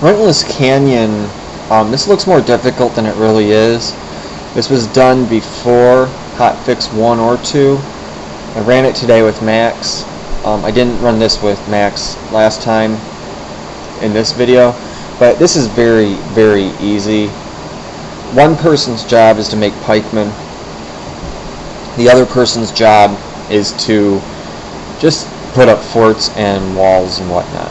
Relentless Canyon, this looks more difficult than it really is. This was done before hotfix 1 or 2. I ran it today with Max. I didn't run this with Max last time in this video, but this is very, very easy. One person's job is to make pikemen. The other person's job is to just put up forts and walls and whatnot.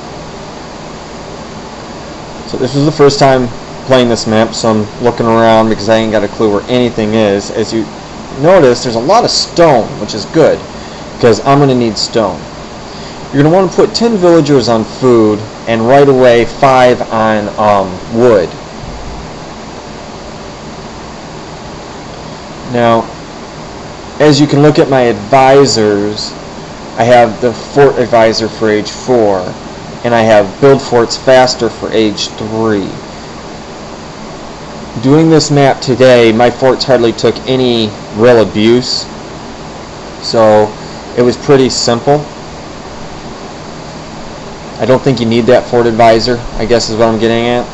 So this is the first time playing this map, so I'm looking around because I ain't got a clue where anything is. As you notice, there's a lot of stone, which is good because I'm going to need stone. You're going to want to put 10 villagers on food and right away 5 on wood. Now, as you can look at my advisors, I have the fort advisor for age 4, and I have build forts faster for age 3. Doing this map today, my forts hardly took any real abuse, so it was pretty simple. I don't think you need that fort advisor, I guess is what I'm getting at.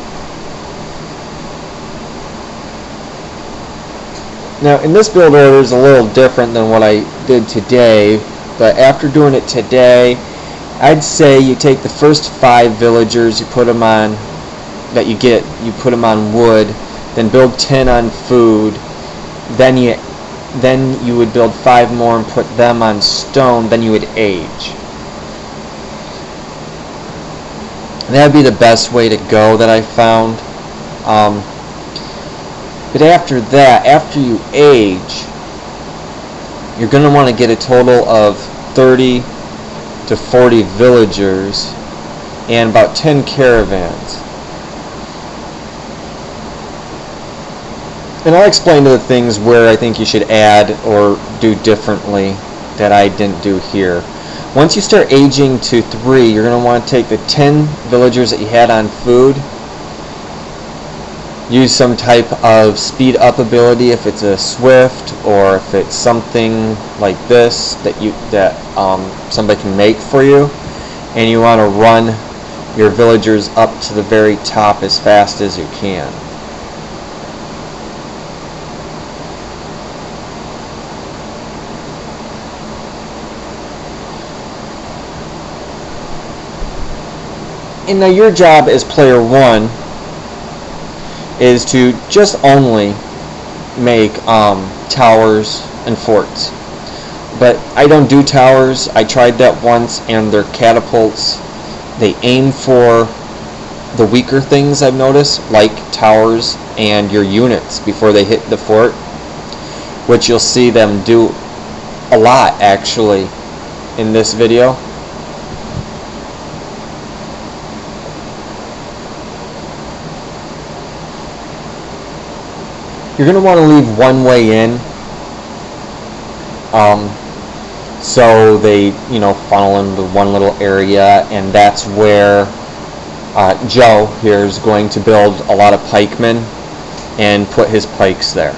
Now, in this build order is a little different than what I did today, but after doing it today, I'd say you take the first 5 villagers, you put them on, you put them on wood, then build 10 on food, then you would build 5 more and put them on stone, then you would age. That would be the best way to go that I found. But after that, after you age, you're going to want to get a total of 30 to 40 villagers and about 10 caravans. And I'll explain to the things where I think you should add or do differently that I didn't do here. Once you start aging to 3, you're going to want to take the 10 villagers that you had on food, use some type of speed up ability if it's a swift or if it's something like this that somebody can make for you, and you want to run your villagers up to the very top as fast as you can. And now your job as player 1 is to just only make towers and forts. But I don't do towers. I tried that once, and their catapults, they aim for the weaker things, I've noticed, like towers and your units before they hit the fort, which you'll see them do a lot actually in this video. You're going to want to leave one way in, so they, funnel into one little area, and that's where Joe here is going to build a lot of pikemen and put his pikes there.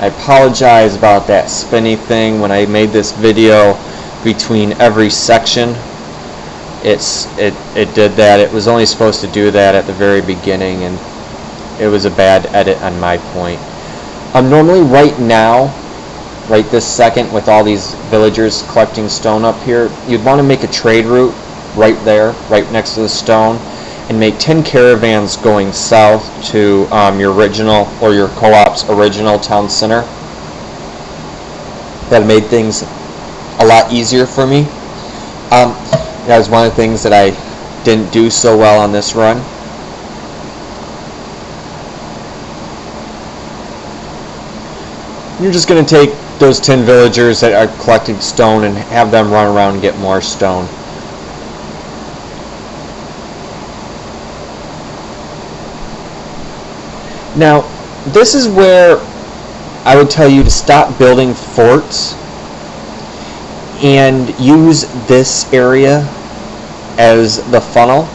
I apologize about that spinny thing when I made this video between every section. It did that. It was only supposed to do that at the very beginning, and it was a bad edit on my point. Normally right now, right this second, with all these villagers collecting stone up here, you'd want to make a trade route right there, right next to the stone, and make 10 caravans going south to your original, or your co-op's original town center. That made things a lot easier for me. That was one of the things that I didn't do so well on this run. You're just going to take those 10 villagers that are collecting stone and have them run around and get more stone. Now, this is where I would tell you to stop building forts and use this area as the funnel.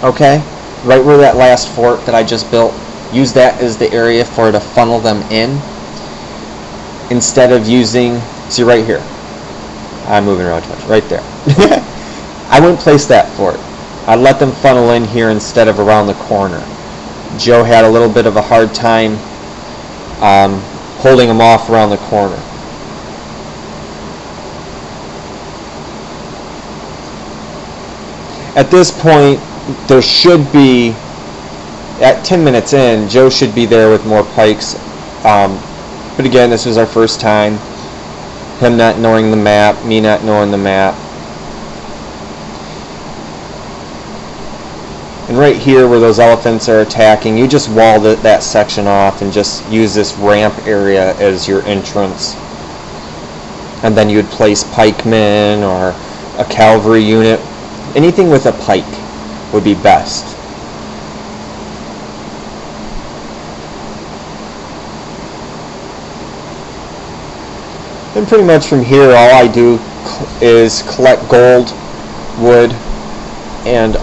Okay, right where that last fort that I just built, use that as the area for to funnel them in, instead of using, see right here, I'm moving around too much. Right there. I wouldn't place that fort. I'd let them funnel in here instead of around the corner. Joe had a little bit of a hard time holding them off around the corner. At this point, there should be, at 10 minutes in, Joe should be there with more pikes. But again, this was our first time. Him not knowing the map, me not knowing the map. And right here where those elephants are attacking, you just wall that section off and just use this ramp area as your entrance. And then you would place pikemen or a cavalry unit. Anything with a pike would be best. And pretty much from here, all I do is collect gold, wood, and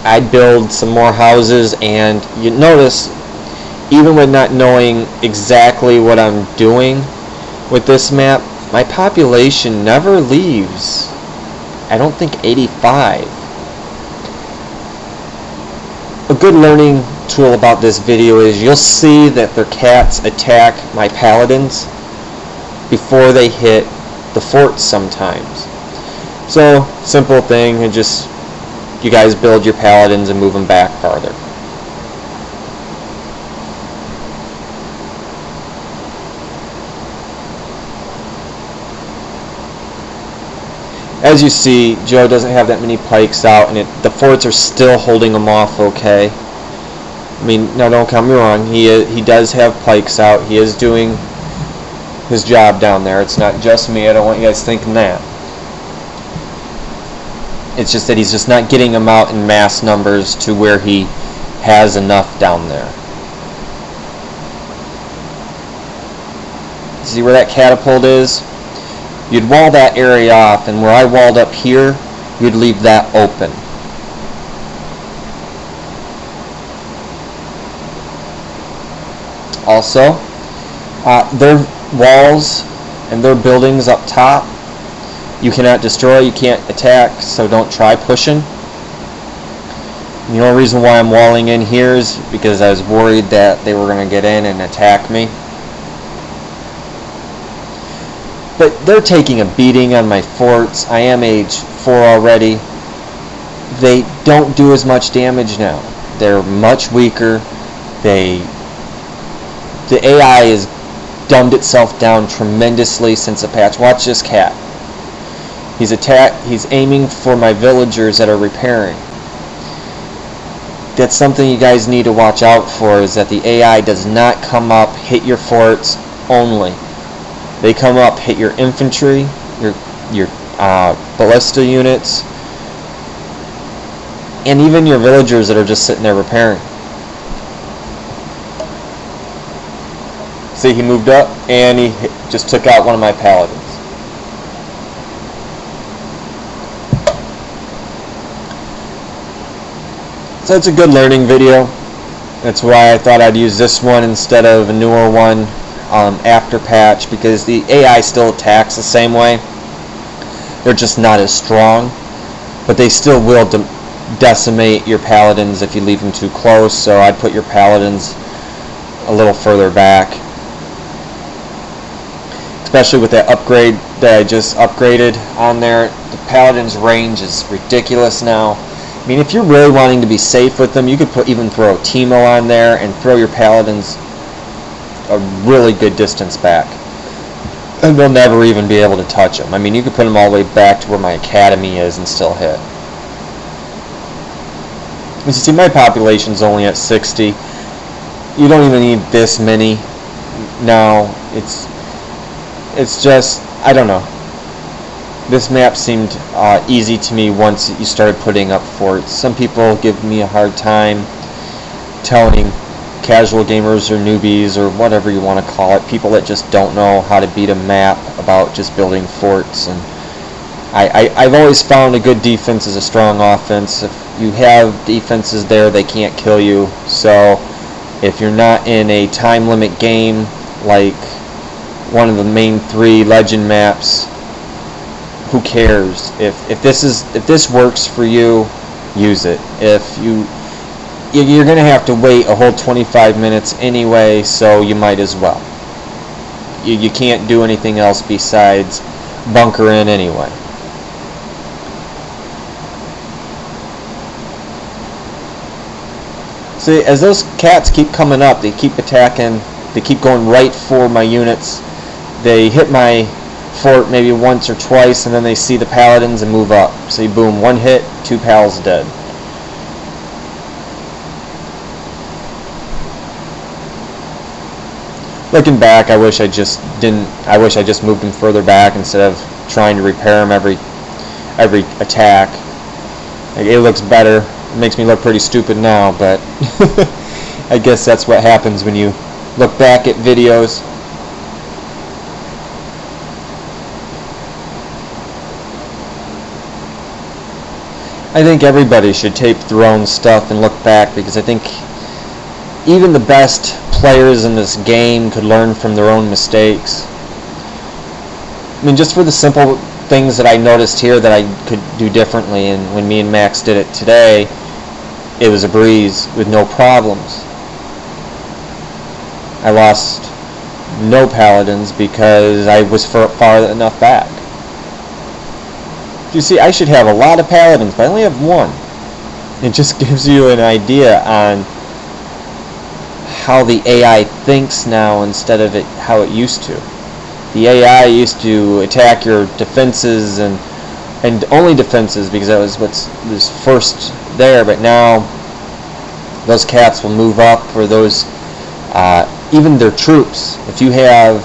I build some more houses. And you notice, even with not knowing exactly what I'm doing with this map, my population never leaves, I don't think, 85. A good learning tool about this video is you'll see that their cats attack my paladins before they hit the forts sometimes. So, simple thing, and just you guys build your paladins and move them back farther. As you see, Joe doesn't have that many pikes out, and the forts are still holding them off okay. I mean, now don't get me wrong, he does have pikes out. He is doing his job down there. It's not just me. I don't want you guys thinking that. It's just that he's just not getting them out in mass numbers to where he has enough down there. See where that catapult is? You'd wall that area off, and where I walled up here, you'd leave that open. Also, their walls and their buildings up top, you cannot destroy, you can't attack, so don't try pushing. The only reason why I'm walling in here is because I was worried that they were going to get in and attack me. But they're taking a beating on my forts. I am age 4 already. They don't do as much damage now. They're much weaker. The AI has dumbed itself down tremendously since the patch. Watch this cat. He's aiming for my villagers that are repairing. That's something you guys need to watch out for, is that the AI does not come up, hit your forts only. They come up, hit your infantry, your ballista units, and even your villagers that are just sitting there repairing. See, he moved up, and he just took out one of my paladins. So it's a good learning video. That's why I thought I'd use this one instead of a newer one. After patch, because the AI still attacks the same way. They're just not as strong, but they still will decimate your paladins if you leave them too close. So I'd put your paladins a little further back, especially with that upgrade that I just upgraded on there. The paladins range is ridiculous now. I mean, if you're really wanting to be safe with them, you could even throw Timo on there and throw your paladins a really good distance back, and they'll never even be able to touch them. I mean, you could put them all the way back to where my academy is and still hit. As you see, my population's only at 60. You don't even need this many now. It's just, I don't know. This map seemed easy to me once you started putting up forts. Some people give me a hard time telling casual gamers or newbies or whatever you want to call it, people that just don't know how to beat a map, about just building forts. And I've always found a good defense is a strong offense. If you have defenses there, they can't kill you. So if you're not in a time limit game like one of the main 3 legend maps, who cares? If this works for you, use it. You're gonna have to wait a whole 25 minutes anyway, so you might as well. You can't do anything else besides bunker in anyway. See, as those cats keep coming up, they keep attacking, they keep going right for my units. They hit my fort maybe once or twice, and then they see the paladins and move up. See, boom, 1 hit, 2 pals dead. Looking back, I wish I just moved them further back instead of trying to repair them every attack. Like, it looks better. It makes me look pretty stupid now, but I guess that's what happens when you look back at videos. I think everybody should tape their own stuff and look back, because I think even the best players in this game could learn from their own mistakes. I mean, just for the simple things that I noticed here that I could do differently, and when me and Max did it today, it was a breeze with no problems. I lost no paladins because I was far enough back. You see, I should have a lot of paladins, but I only have 1. It just gives you an idea on how the AI thinks now instead of how it used to. The AI used to attack your defenses and only defenses, because that was what was first there, but now those cats will move up for those, even their troops. If you have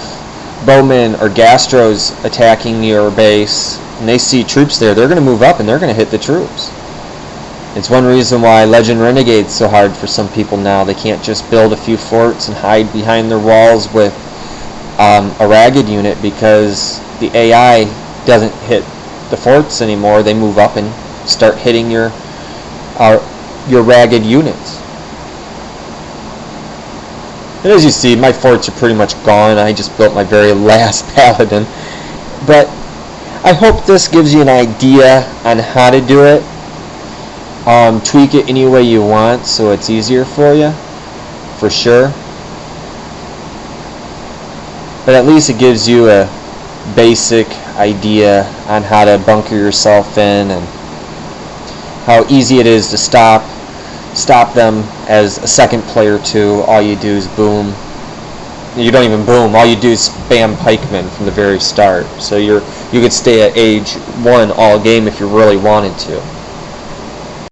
bowmen or gastros attacking your base and they see troops there, they're going to move up and they're going to hit the troops. It's one reason why Legend Renegade's so hard for some people now. They can't just build a few forts and hide behind their walls with a ragged unit, because the AI doesn't hit the forts anymore. They move up and start hitting your ragged units. And as you see, my forts are pretty much gone. I just built my very last paladin. But I hope this gives you an idea on how to do it. Tweak it any way you want so it's easier for you, for sure. But at least it gives you a basic idea on how to bunker yourself in, and how easy it is to stop them as a second player too. All you do is boom. You don't even boom. All you do is spam pikemen from the very start. So you could stay at age 1 all game if you really wanted to.